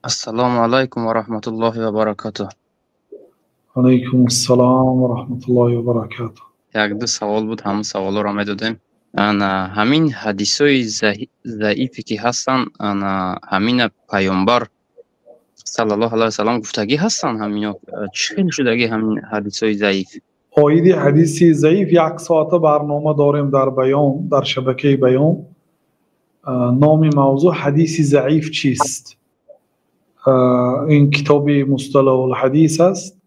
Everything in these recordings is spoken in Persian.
السلام علیکم و رحمت الله و برکاته. علیکم السلام و رحمت الله و برکاته. یک دو سوال بود، همون سوالا را میدادیم. انا همین حدیثای ضعیفی که هستن، انا همین پیامبر صلی الله علیه و سلام گفتگی هستن، همینا چی شدگی همین حدیثای ضعیف؟ آیدی حدیثی ضعیف یک ساعت برنامه داریم در بیان، در شبکه بیان. نام موضوع حدیث ضعیف چیست؟ این کتاب مصطلح الحدیث است.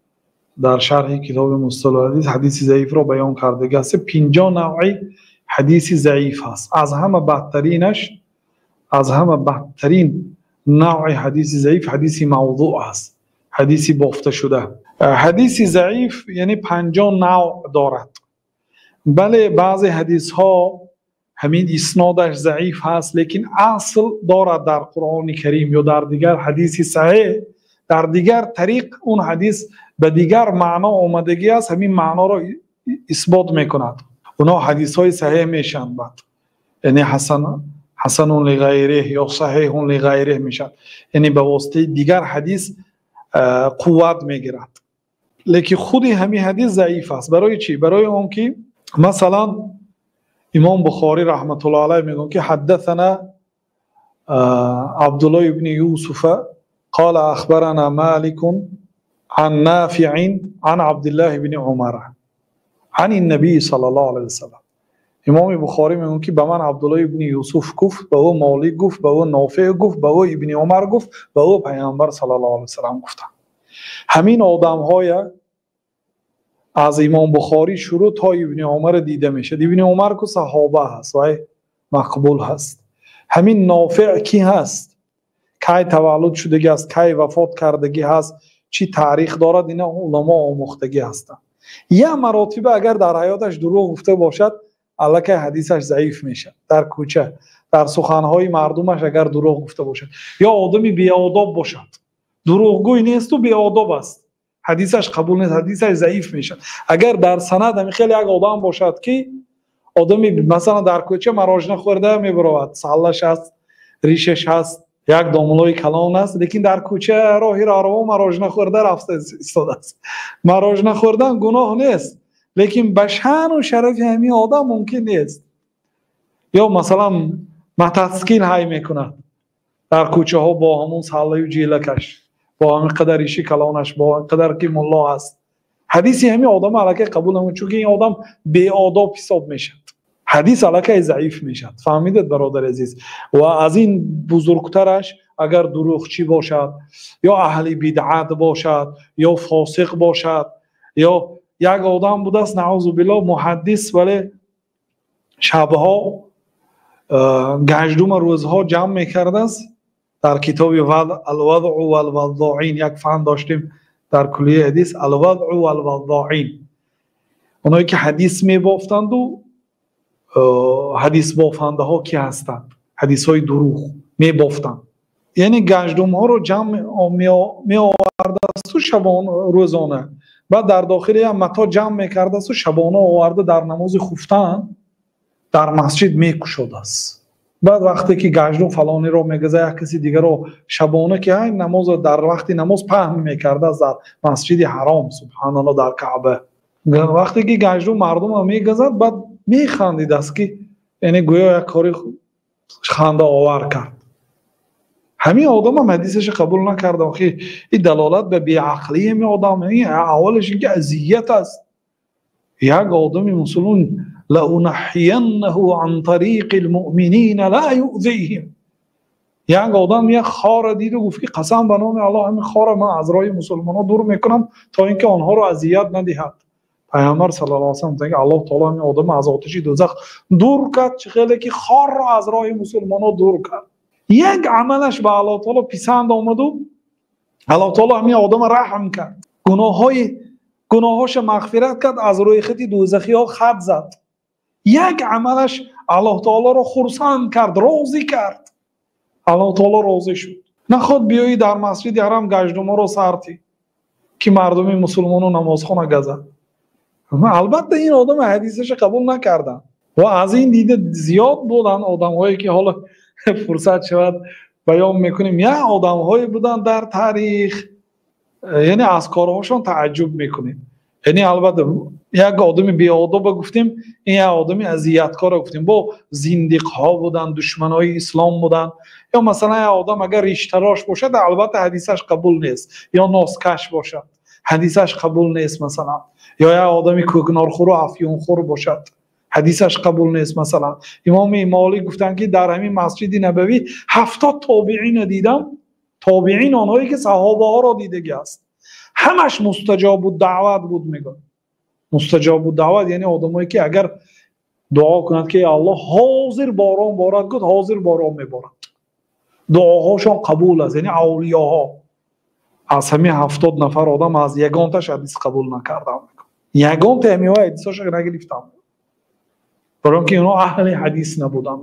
در شرح کتاب مصطلح الحدیث حدیث ضعیف را بیان کرده است. 50 نوعی حدیث ضعیف است. از همه بدترین نوع حدیث ضعیف حدیث موضوع است، حدیث بافته شده. حدیث ضعیف یعنی 50 نوع دارد. بله، بعضی حدیث ها همین اسنادش ضعیف هست، لیکن اصل دارد در قرآن کریم یا در دیگر حدیث صحیح، در دیگر طریق اون حدیث به دیگر معنا آمدگی است، همین معنا را اثبات میکند. اونا حدیث های صحیح میشن، بعد یعنی حسن لغیره یا صحیح لغیره میشن، یعنی به واسطه دیگر حدیث قوت میگیرد. لیکن خود همین حدیث ضعیف است. برای چی؟ برای اون که مثلا امام بخاری رحمت الله علیه میگن که حدثنا عبدالله ابن یوسف قال اخبرنا مالک عن نافع عن عبدالله بن عمر عن النبی صلی الله علیه وسلم. امام بخاری میگن که به من عبدالله ابن یوسف گفت، به او مالک گفت، به او نافع گفت، به او ابن عمر گفت، به او پیامبر صلی الله علیه وسلم گفتن. همین آدم های از امام بخاری شروع تا ابن عمر دیده میشه. ابن عمر که صحابه هست و مقبول هست. همین نافع کی هست؟ کی تولد شدگی است؟ کی وفات کردگی هست؟ چی تاریخ دارد؟ اینا علما آموختگی هستند. یه مراتبه اگر در حیاتش دروغ گفته باشد، الکی حدیثش ضعیف میشه. در کوچه، در سخنهای مردمش اگر دروغ گفته باشد، یا آدمی بی آداب باشد، دروغگوی نیست و بی آداب است، حدیثش قبول نیست، حدیثش ضعیف میشه. اگر در سند هم خیلی یک آدم باشد که آدمی مثلا در کوچه مراجنه خورده میبرود، سالش هست، ریشش هست، یک داملوی کلان است، لیکن در کوچه راهی رو مراجنه خورده رفته ایستاده است. مراجنه خوردن گناه نیست، لیکن به شأن و شرف همین آدم ممکن نیست. یا مثلا متسکین های میکنه در کوچه ها با همون ساله و جیلکش، با همین قدر ریشی کلانش، با قدر که ملا است. حدیثی همین آدم الکی قبول نمید، چون این آدم بی آداب حساب میشد، حدیث الکی ضعیف میشد. فهمیدید برادر عزیز؟ و از این بزرگترش اگر دروغچی باشد، یا اهل بدعت باشد، یا فاسق باشد، یا یک آدم بوده است نعوذ بالله محدث، ولی شبها گنجدوم روزها جمع میکرده است. در کتاب الوضع والوضاعین یک فن داشتیم در کلیه حدیث، الوضع والوضاعین، اونایی که حدیث میبافتند و حدیث بافنده ها کی هستند، حدیث های دروغ میبافتند. یعنی گنجدوم ها رو جمع می آورده است و شبانه روزانه، بعد در داخل هم متا جمع میکرده است و شبانه آورده در نماز خفتن در مسجد میکشوده است. بعد وقتی که گنجدوم فلانی رو میگذه، یک کسی دیگر رو شبانه که این نماز در وقتی نماز پهن میکرده است در مسجد حرام، سبحان الله، در کعبه. وقتی که گنجدوم مردم رو میگذد، بعد میخندید است که یعنی گویا یک کاری خنده آور کرد. همین آدم هم حدیثش قبول نکرده. آخه این دلالت به بیعقلی همین آدم، اولش اینکه اذیت است. یک آدم مسلمان لأنحینه عن طریق المؤمنین لا یؤذیهم، یک آدم یک خار دید و گفت که قسم به نام الله همین خار من از راه مسلمانان دور میکنم تا اینکه آنها رو اذیت ندهد. پیامبر صلی الله علیه و سلم میگه الله تعالی همین آدم از آتش دوزخ دور کرد، چه خیلی که خار را از راه مسلمانان دور کرد. یک عملش به الله تعالی پسند آمد و الله تعالی همین آدم رحم کرد، گناهاش مغفرت کرد، از روی خط دوزخی ها خط زد. یک عملش الله تعالی رو خرسند کرد، راضی کرد، الله تعالی راضی شد. نخواد بیایی در مسجد حرام گنجدوم رو سرتی که مردم مسلمانو نمازخانه گزد. البته این آدم حدیثش قبول نکردن و از این دیده زیاد بودن آدم هایی که حالا فرصت شود بیان میکنیم یک آدم های بودن در تاریخ، یعنی از کارهاشون تعجب میکنیم. یعنی البته یک آدمی بیادب گفتیم، این یک آدمی اذیتکار گفتیم، با زندیق ها بودن، دشمن های اسلام بودن. یا مثلا یک آدم اگر ریشتراش باشد البته حدیثش قبول نیست، یا ناسکش باشد حدیثش قبول نیست مثلا، یا یک آدمی کوکنارخور و افیون خور باشد حدیثش قبول نیست. مثلا امام مالک گفتن که در همین مسجد نبوی 70 تابعین دیدم، تابعین آنهایی که صحابه ها را دیده است، همش مستجاب الدعوت بود. میگن مستجاب الدعوت یعنی آدمایی که اگر دعا کنند که الله حاضر باران بارد، گفت حاضر باران میبارد، دعاهاشون قبول است. یعنی اولیاها از همین 70 نفر آدم از یگانتش حدیث قبول نکردم، یگانت همیه حدیثاش نگرفتم، برای اینکه اونا اهل حدیث نبودن.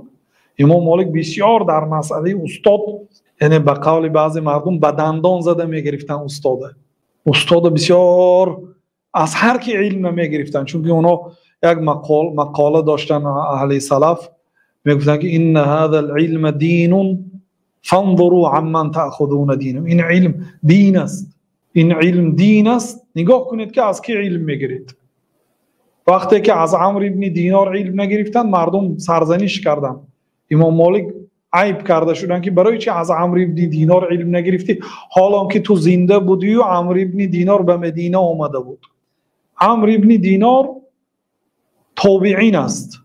امام مالک بسیار در مسئله استاد، یعنی به قول بعضی مردم به دندان زده میگرفتن استاد بسیار از هر کی علم نمیگرفتن، چون که اونا یک مقاله داشتن اهل سلف میگفتن که ان هذا العلم دین فانظروا عمن تاخذون دینه، این علم دین است، این علم دین است، نگاه کنید که از کی علم میگیرید. وقتی که از عمرو ابن دینار علم نگرفتن مردم سرزنش کردن، امام مالک عیب کرده شدن که برای چی از عمرو ابن دینار علم نگرفتی، حالا که تو زنده بودی و عمرو ابن دینار به مدینه آمده بود. عمرو ابن دینار تابعین است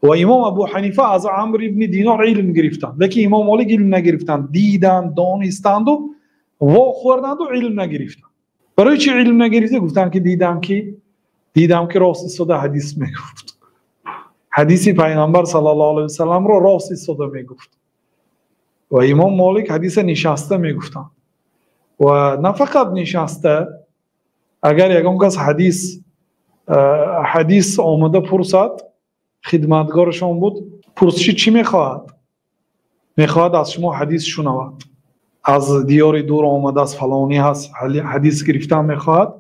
و امام ابو حنیفه از عمرو ابن دینار علم گرفتن، لیکن امام مالک علم نگرفتن، دیدن دانستند و وا خوردند و علم نگرفتن. برای چی علم نگرفتی؟ گفتن که دیدم که راست صدا حدیث میگفت، حدیث پیامبر صلی الله علیه و سلم رو راست صدا میگفت. و امام مالک حدیث نشسته میگفتن و نه فقط نشسته، اگر یگان کس حدیث آمده پرسد، خدمتگارشان بود، پرسشی چی میخواهد از شما حدیث شنود، از دیار دور آمده از فلانی هست حدیث گرفتن میخواهد،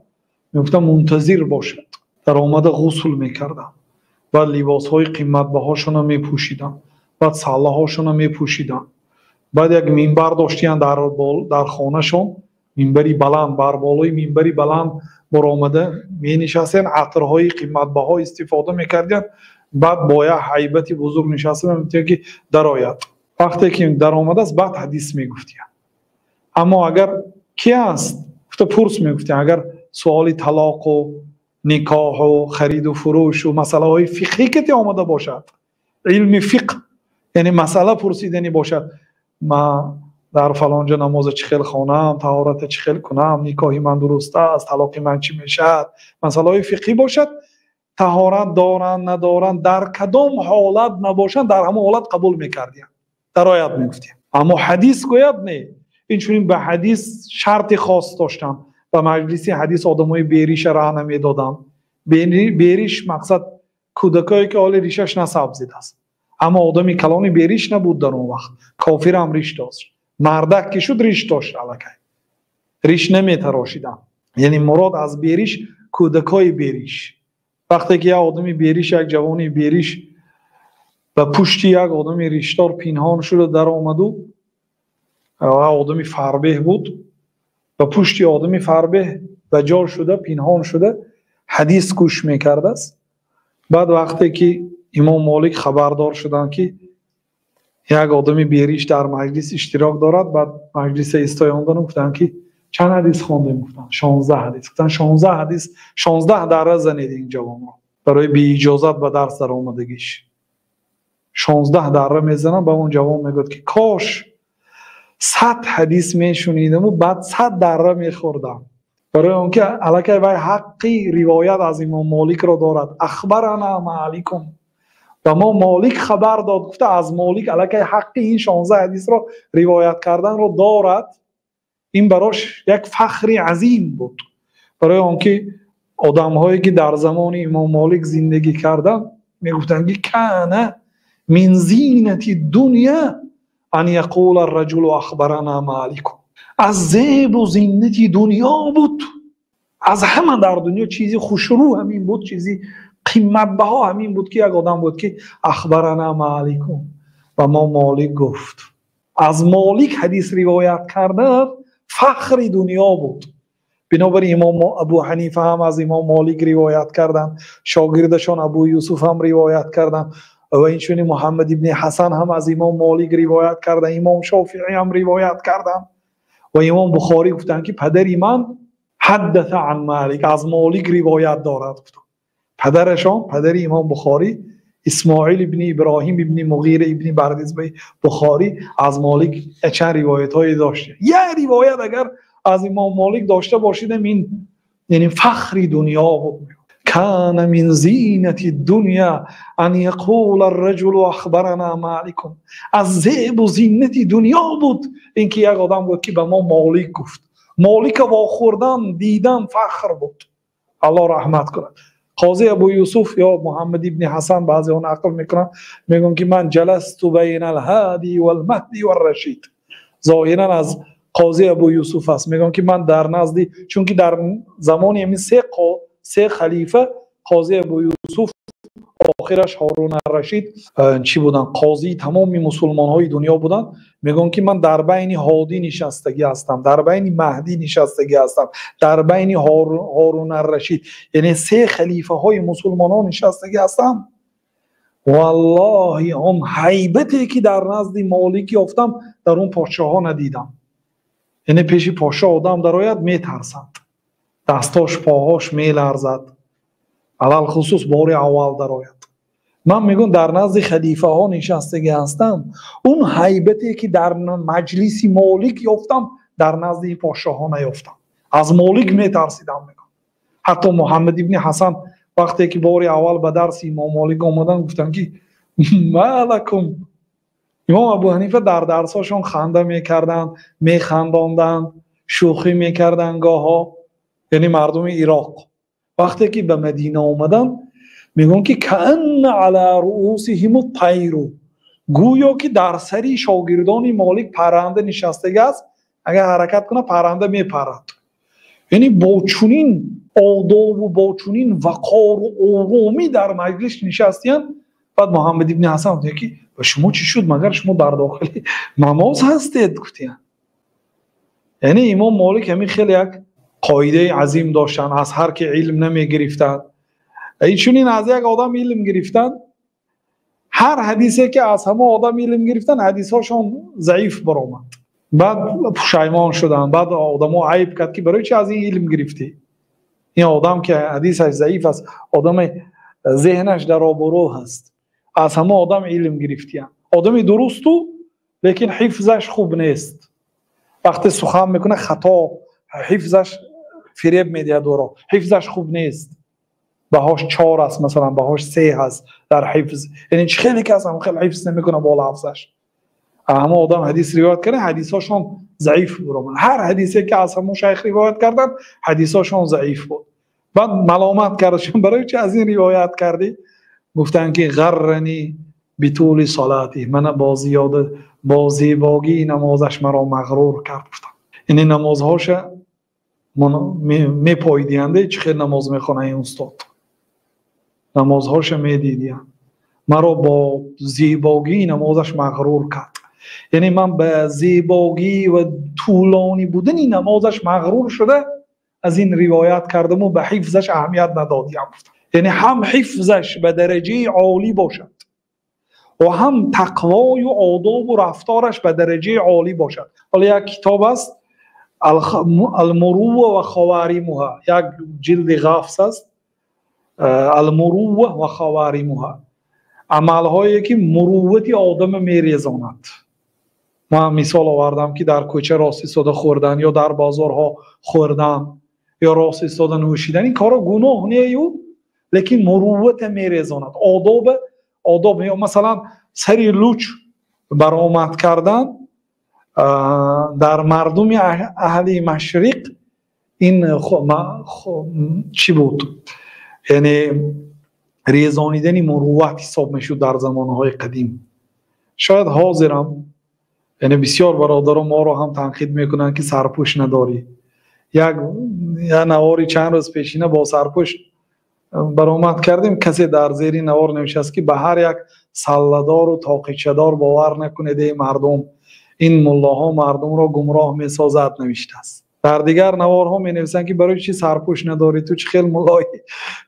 میگفتن منتظر باشد. در آمده غسل میکردن، بعد لباس های قیمت بهاشون میپوشیدن، بعد سله هاشون میپوشیدن، بعد یک منبر داشتن در خانه شون، منبری بلند، بر بالای منبری بلند بر آمده می نشستن، عطرهای قیمت بها استفاده میکردن، بعد با یک هیبت بزرگ نشستن میگفتن که در آید. وقتی که در آمده است بعد حدیث میگفتن. اما اگر کی است گفته پرس میگفتن، اگر سوال طلاق و نکاح و خرید و فروش و مسئله های فقهی که آمده باشد، علم فقه یعنی مسئله پرسیدنی باشد، ما در فلانجا نماز چخیل خوانم، طهارت چخیل کنم، نکاحی من درست است، طلاق من چی میشد، مسئله های فقهی باشد، طهارت دارن ندارن، در کدام حالت نباشن، در همه حالت قبول میکردیم، در آیت میگفتیم. اما حدیث گوید نه، اینچنین به حدیث شرط خاص داشتم، و مجلسی حدیث آدمای بیریش راه نمیدادم. بیریش مقصد کودکایی که حال ریشش نسبزیده است، اما آدمی کلانی بیریش نبود در اون وقت، کافر هم ریش داشت، مردک که شد ریش داشت، الکی ریش نمیتراشیدن. یعنی مراد از بیریش کودکای بیریش. وقتی که یک آدمی بیریش، یک جوانی بیریش و پشتی یک آدمی ریشدار پنهان شده در آمدو، آدمی فربه بود و پشتی آدمی فربه و جار شده پنهان شده حدیث گوش میکرده است. بعد وقتی که امام مالک خبردار شدن که یک آدمی بیریش در مجلس اشتراک دارد، بعد مجلس استایاندن گفتن که چند حدیث خوندیم؟ گفتن 16 حدیث. گفتن 16 حدیث، 16 دره زنید این جوان را برای بی اجازت به درس در آمدگیش. 16 دره میزنن. به اون جوان میگه که کاش 100 حدیث میشنیدم و بعد 100 دره میخوردم، برای اونکه الکی وای حقی روایت از امام مالک را دارد. اخبرنا مالکم، و ما مالک خبر داد، گفته از مالک الکی حقی این 16 حدیث را روایت کردن را دارد. این براش یک فخر عظیم بود، برای اونکه آدم هایی که در زمان امام مالک زندگی کردن میگفتن که کانه من زینت دنیا ان یقول الرجل اخبرنا مالک. از زیب و زینت دنیا بود، از همه در دنیا چیزی خوشرو همین بود، چیزی قیمت بها همین بود که یک آدم بود که اخبرنا مالک و ما مالک گفت. از مالک حدیث روایت کردن فخر دنیا بود. بنابراین امام ابو حنیفه هم از امام مالک روایت کردن، شاگردشان ابو یوسف هم روایت کردن و اینچنین محمد ابن حسن هم از امام مالک روایت کردن، امام شافعی هم روایت کردن و امام بخاری گفتن که پدری من حدث عن مالک، از مالک روایت دارد. پدرشان، پدر امام بخاری، اسماعیل ابن ابراهیم ابن مغیره ابن بردیزبه بخاری، از مالک چند روایت های داشته. یه روایت اگر از امام مالک داشته باشیدم این یعنی فخر دنیا بود. کان من زینت الدنیا ان یقول الرجل اخبرنا مالک، از زیب و زینت دنیا بود اینکه یک آدم بود که به ما مالک گفت. مالک با خوردن دیدن فخر بود. الله رحمت کند. قاضی ابو یوسف یا محمد ابن حسن بعضی اون نقل میکنن، میگن که من جلست بین الهادی والمهدی والرشید. ظاهرا از قاضی ابو یوسف است. میگن که من در نزدی، چون که در زمان همین سه خلیفه قاضی ابو یوسف آخرش هارون الرشید چی بودن؟ قاضی تمام مسلمان های دنیا بودن. میگن که من در بین هادی نشستگی هستم، در بین مهدی نشستگی هستم، در بین هارون الرشید، یعنی سه خلیفه های مسلمان ها نشستگی هستم. والله هم هیبتی که در نزد مالک یافتم در اون پادشاه ها ندیدم. یعنی پیش پادشاه آدم در آید میترسد، دستاش پاهاش میلرزد، علال خصوص بار اول در آید. من میگم در نزد خلیفه ها نشستگی هستم، اون هیبتی که در مجلس مالک یافتم در نزد پادشاه ها نیافتم. از مالک میترسیدم. میگم حتی محمد ابن حسن وقتی که بار اول به درس امام مالک آمدن گفتن که مالکم. امام ابو حنیفه در درساشون خنده میکردن، میخنداندن، شوخی میکردن گاها، یعنی مردم عراق. وقتی که به مدینه آمدن میگن که کأن علی رؤوسهم الطیر، گویا که در سری شاگردان مالک پرنده نشسته است، اگر حرکت کنه پرنده میپرد. یعنی با چنین آداب و با چنین وقار و آرامی در مجلس نشستین. بعد محمد ابن حسن گفت که با شما چی شد؟ مگر شما در داخل نماز هستید؟ گفتین. یعنی امام مالک همین خیلی یک قاعده عظیم داشتن، از هر که علم نمی گرفتن. چنین از یک آدم علم گرفتن، هر حدیثی که از همه آدم علم گرفتن حدیثاشون ضعیف برآمد. بعد پشیمان شدن. بعد آدمو عیب کرد که برای چی از این علم گرفتی؟ این آدم که حدیثش ضعیف است، آدم ذهنش در آب و رو هست، از همه آدم علم گرفتی. آدم درستو لیکن حفظش خوب نیست، وقتی سخن میکنه خطا، حفظش فریب میده دورا، حفظش خوب نیست، بهاش 4 است مثلا، بهاش 3 هست در حفظ. یعنی خیلی کس هم خیلی حفظ نمیکنه با لفظش. همه آدم حدیث روایت کنه حدیثاشون ضعیف بود. هر حدیثی که از همون شیخ روایت کردن حدیثاشون ضعیف بود. بعد ملامت کردشون برای چه از این روایت کردی؟ گفتن که غرنی بطول صلاتی، من با زیبایی نمازش مرا مغرور کرد. گفتن این نمازهاش میپایدینده، چه خیلی نماز میخونه این استاد، نمازهاش میدیدیم، مرا با زیبایی نمازش مغرور کرد. یعنی من به زیبایی و طولانی بودن این نمازش مغرور شده از این روایت کردم و به حفظش اهمیت ندادیم. یعنی هم حفظش به درجه عالی باشد و هم تقوای و آداب و رفتارش به درجه عالی باشد. حالا یک کتاب است المروءه و خوارمها، یک جلد غفص است، المروءه و خوارمها، عملهایی که مروت آدم میریزاند. من مثال آوردم که در کوچه راست ایستاده خوردن یا در بازارها خوردن یا راست ایستاده نوشیدن، این کارا گناه نیست لیکن مروت میریزاند. آداب مثلا سری لوچ برآمد کردن در مردم اهل مشرق این چی بود؟ یعنی ریزانیدن مروت حساب میشد در زمانهای قدیم. شاید حاضرم، یعنی بسیار برادران ما رو هم تنقید میکنن که سرپوش نداری. یک نواری چند روز پیشینه با سرپوش برآمد کردیم، کسی در زیر نوار نمیشست که به هر یک سله‌دار و تاقیچه‌دار باور نکنید ای مردم این ملاها مردم را گمراه میسازد نوشته است. در دیگر نوارها می نویسند که برای چی سرپوش نداری تو، چه خیلی ملایی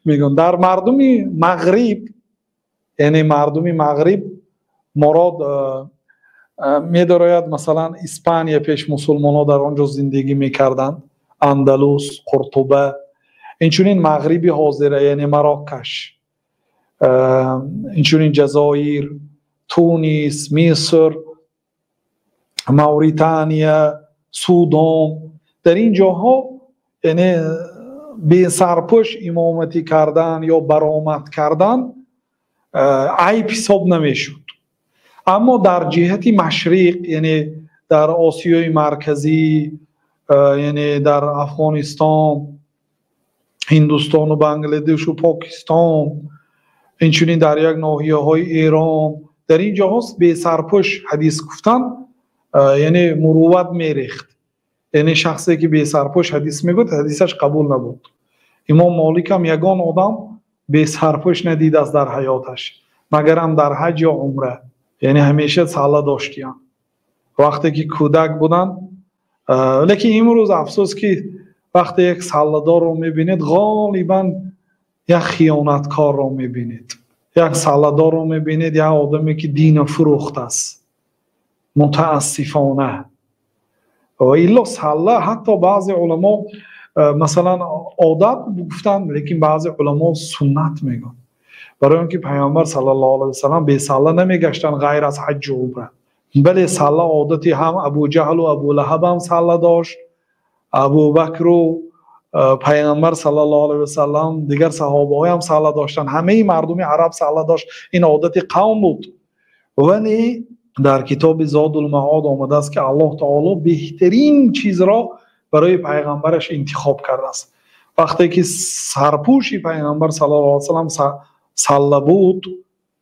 میگن. در مردم مغرب، یعنی مردم مغرب مراد می‌دارد مثلا اسپانیا پیش مسلمان ها در آنجا زندگی میکردند، اندلس، قرطبه، اینچنین مغربی حاضره یعنی مراکش، اینچنین جزایر، تونس، مصر، موریتانیا، سودان، در این جاها یعنی بی سرپوش امامتی کردن یا برآمد کردن عیب حساب نمیشد. اما در جهت مشرق یعنی در آسیای مرکزی، یعنی در افغانستان، هندوستان و بنگلادش و پاکستان، اینچنین در یک ناحیه های ایران، در این جاهاست به سرپوش حدیث گفتن یعنی مروت میریخت. یعنی شخصی که به سرپوش حدیث میگفت حدیثش قبول نبود. امام مالک هم یگان آدم به سرپوش ندید است در حیاتش، مگر هم در حج یا عمره، یعنی همیشه ساله داشتیم وقتی که کودک بودن. لیکن امروز افسوس که وقتی یک ساله‌دار رو میبینید غالبا یک خیانتکار رو میبینید، یک ساله‌دار رو میبینید یک آدمی که دین فروخته است، متاسفانه. و الا ساله حتی بعضی علما مثلا عادت گفتن، لیکن بعضی علما سنت میگن، برای اینکه پیامبر صلی الله علیه و سلم به ساله نمیگشتن غیر از حج و عمره، بله ساله عادتی هم ابو جهل و ابو لهب هم ساله داشت، ابو بکر و پیامبر صلی الله علیه و سلم، دیگر صحابه های هم ساله داشتن، همه مردم عرب ساله داشت، این عادت قوم بود. ولی در کتاب زاد المعاد آمده است که الله تعالی بهترین چیز را برای پیغمبرش انتخاب کرده است. وقتی که سرپوشی پیغمبر صلی الله علیه و سلم ساله بود،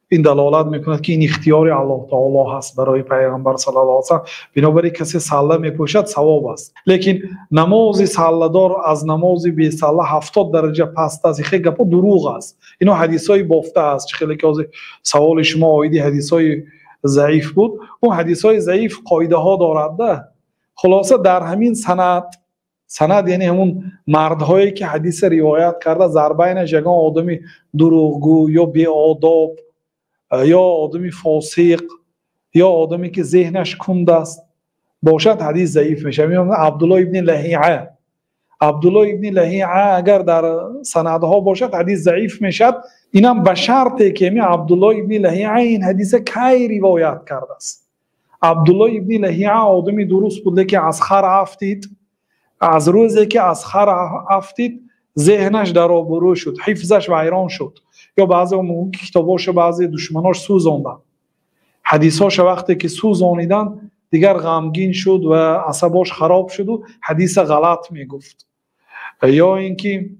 این دلالت میکند که این اختیار الله تعالی هست برای پیغمبر صلی الله علیه و سلم، بنابراین کسی ساله میپوشد ثواب است. لیکن نماز ساله دار از نماز بی ساله 70 درجه پست است، خیلی گپ دروغ است. اینو حدیثای بافته است. خیلی که از سوال شما آیدی حدیثای ضعیف بود، اون حدیثای ضعیف قاعده ها دارد ده. خلاصه در همین سند یعنی همون مردهایی که حدیث روایت کرده ضربینش یگان آدمی دروغگو یا بی آداب یا آدمی فاسق یا آدمی که ذهنش کند است باشد حدیث ضعیف میشه. میگم عبدالله ابن لهیعه اگر در سندها باشد حدیث ضعیف میشد. اینم به شرطی که می عبدالله ابن لهیعه این حدیث کی روایت کرده است. عبدالله ابن لهیعه آدمی درست بود که از خر افتید، از روزی که از خر افتید ذهنش در آبرو شد، حفظش ویران شد، یا بعضی کتاباش بعضی دشمناش سوزاندن، حدیثاش وقتی که سوزانیدن دیگر غمگین شد و عصباش خراب شد و حدیث غلط میگفت، یا اینکه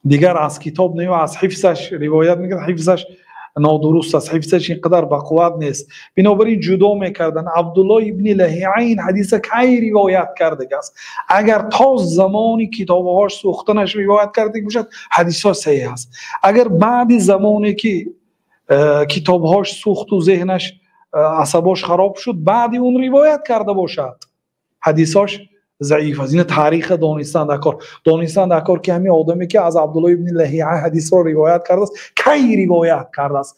دیگر از کتاب نه و از حفظش روایت میکرد، حفظش نادرست است، حفظش اینقدر بقوت نیست، بنابراین جدا میکردن. عبدالله ابن لهیعه این حدیث کی روایت کرده است؟ اگر تا زمانی کتابهاش سوختنش روایت کرده باشد حدیث ها صحیح است. اگر بعد زمانی که کتابهاش سوخت و ذهنش عصباش خراب شد بعد اون روایت کرده باشد حدیثاش ضعیف است. این تاریخ دانستن در کار که همین آدمی که از عبدالله ابن لهیعه حدیث را روایت کرده است کی روایت کرده است،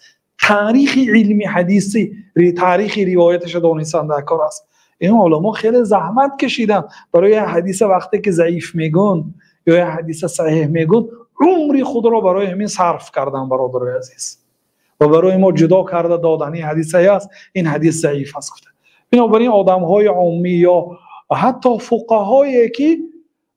تاریخ علمی حدیثی تاریخ روایتش دانستن در کار است. این علما خیلی زحمت کشیدن برای حدیث وقتی که ضعیف میگن یا حدیث صحیح میگن عمری خود را برای همین صرف کردن برادر عزیز و برای ما جدا کرده دادن این حدیث صحیح است این حدیث ضعیف است گفته. بنابراین آدم‌های عامی یا حتی فقهایی که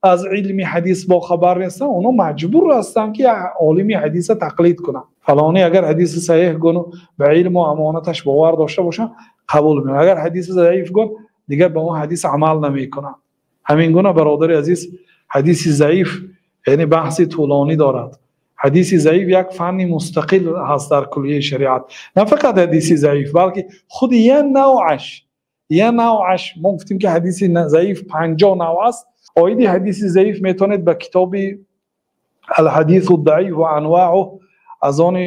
از علم حدیث با خبر نیستن اونا مجبور هستن که عالم حدیث تقلید کنن. فلانی اگر حدیث صحیح گونه به علم و امانتش باور داشته باشن قبول میکنن، اگر حدیث ضعیف گونه دیگر به اون حدیث عمل نمیکنن. همین گونه برادر عزیز حدیث ضعیف یعنی بحث طولانی دارد. حدیث ضعیف یک فن مستقل هست در کلیه شریعت، نه فقط حدیث ضعیف بلکه خود یه نوعش ما گفتیم که حدیث ضعیف 50 نوع است. آیدی حدیث ضعیف میتونید به کتاب الحدیث الضعیف و انواعه از آن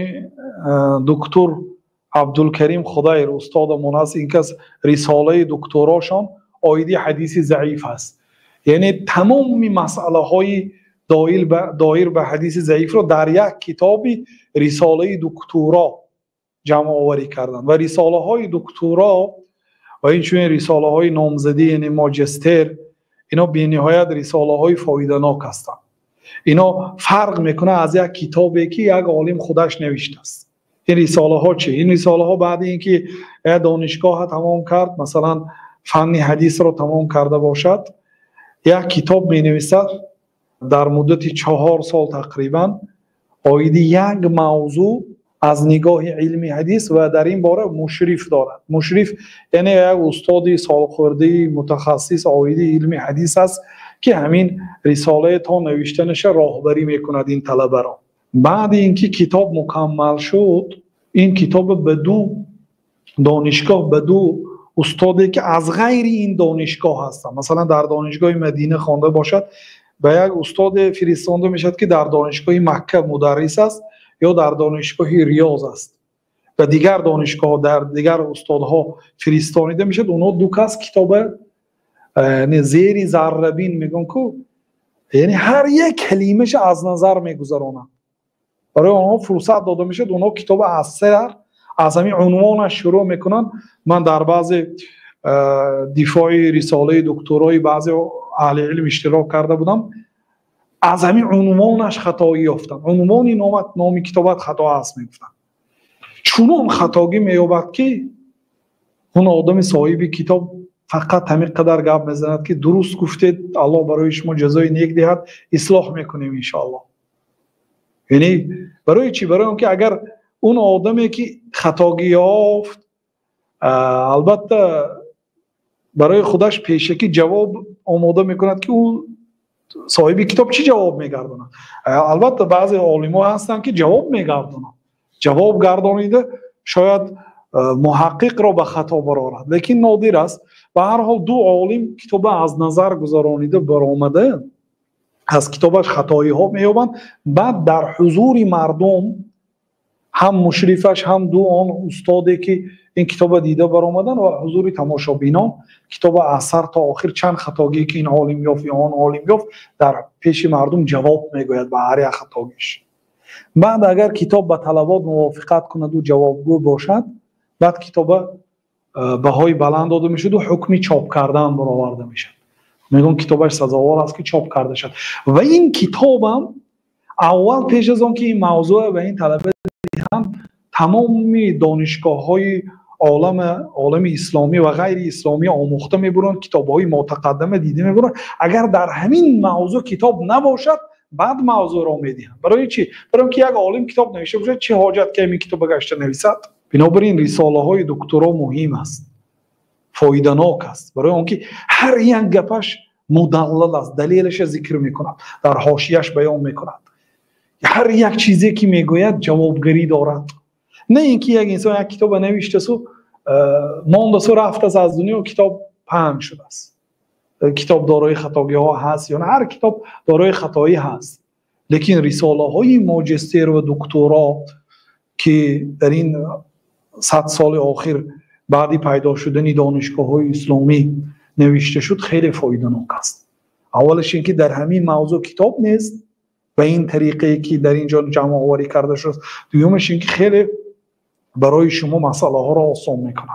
دکتر عبدالکریم خدایر استادمون هست، این کس رساله دکتراشان آیدی حدیث ضعیف هست. یعنی تمام مسئله های دایر به حدیث ضعیف رو در یک کتابی رساله دکترا جمع آوری کردن و رساله های دکترا و این چون رساله های نامزدی یعنی ماجستر اینا به نهایت رساله های فایده‌ناک هستند. اینا فرق میکنه از یک کتابی که یک عالم خودش نوشته است. این رساله ها چه؟ این رساله ها بعد اینکه دانشگاه تمام کرد، مثلا فن حدیث رو تمام کرده باشد، یک کتاب می نویسد در مدت 4 سال تقریبا آیدی یک موضوع از نگاه علمی حدیث و در این باره مشرف دارد. مشرف یعنی یک استاد سالخورده متخصص آیدی علمی حدیث است که همین رساله تا نوشتنش راهبری میکند این طلبه را. بعد اینکه کتاب مکمل شد، این کتاب به دو دانشگاه، به دو استادی که از غیر این دانشگاه هستند، مثلا در دانشگاه مدینه خوانده باشد به یک استاد فرستاده میشد که در دانشگاه مکه مدرس است یا در دانشگاه ریاض است و دیگر دانشگاه در دیگر استادها فرستانیده میشد. اونا دو کس کتاب زیر ذره‌بین میگن که یعنی هر یک کلمه‌ش از نظر میگذارونن. برای اونها فرصت داده میشد اونا کتاب اثر از همین عنوانش شروع میکنن. من در بعض دفاع رساله دکترای بعضی اهل علم اشتراک کرده بودم، از همین عنوانش خطایی یافتن. عنوانی نام کتابت خطا هست میگفتن. چون خطاگی مییابد که اون آدم صاحب کتاب فقط همین قدر گپ میزند که درست گفتید، الله برای شما جزای نیک دهد، اصلاح میکنیم ان شاء الله. یعنی برای چی؟ برای اون که اگر اون آدمی که خطاگی یافت البته برای خودش پیشکی جواب آماده میکند که او صاحب کتاب چی جواب میگردونه. البته بعضی عالم‌ها هستن که جواب میگردونه، جواب گردانیده شاید محقق را به خطا برآورد، لیکن نادر است. به هر حال دو عالم کتاب از نظر گذرانیده برآمده از کتابش خطایی ها مییابند، بعد در حضور مردم هم مشرفش هم دو آن استادی که این کتاب دیده برآمدن و حضور تماشابینان کتاب اثر تا آخر چند خطاگی که این عالم یافت یا آن عالم یافت در پیش مردم جواب میگوید به هر یک خطاگیش. بعد اگر کتاب به طلبات موافقت کند و جوابگو باشد، بعد کتاب بهای بلند داده میشد و حکمی چاپ کردن برآورده میشد. میگن کتابش سزاوار است که چاپ کرده شد. و این کتابم اول پیش از آن که این موضوع به این طلبه هم تمام دانشگاه‌های عالم اسلامی و غیر اسلامی آموخته میبرند، کتاب‌های متقدمه دیده میبرند. اگر در همین موضوع کتاب نباشد بعد موضوع را میدهند. برای چی؟ برای اینکه یک عالم کتاب نوشته باشه چه حاجت که این کتاب گشته نویسد؟ بنابراین رساله‌های دکترا مهم است، فایده‌ناک است، برای اینکه هر یک گپش مدلل است، دلیلش ذکر میکند، در حاشیه‌اش بیان میکند. هر یک چیزی که میگوید جوابگری دارد. نه اینکه یک انسان یک کتاب نوشته سو مانده سو رفته از دنیا و کتاب پهن شده است. کتاب دارای خطاگی ها هست یا نه، هر کتاب دارای خطایی هست، لیکن رساله های ماجستر و دکترا که در این 100 سال آخر بعدی پیدا شدن دانشگاه های اسلامی نوشته شد خیلی فایده‌ناک است. اولش اینکه در همین موضوع کتاب نیست و این طریقه که در اینجا جمع آوری کرده شد. دومش اینکه خیلی برای شما مسئله ها را آسان میکند.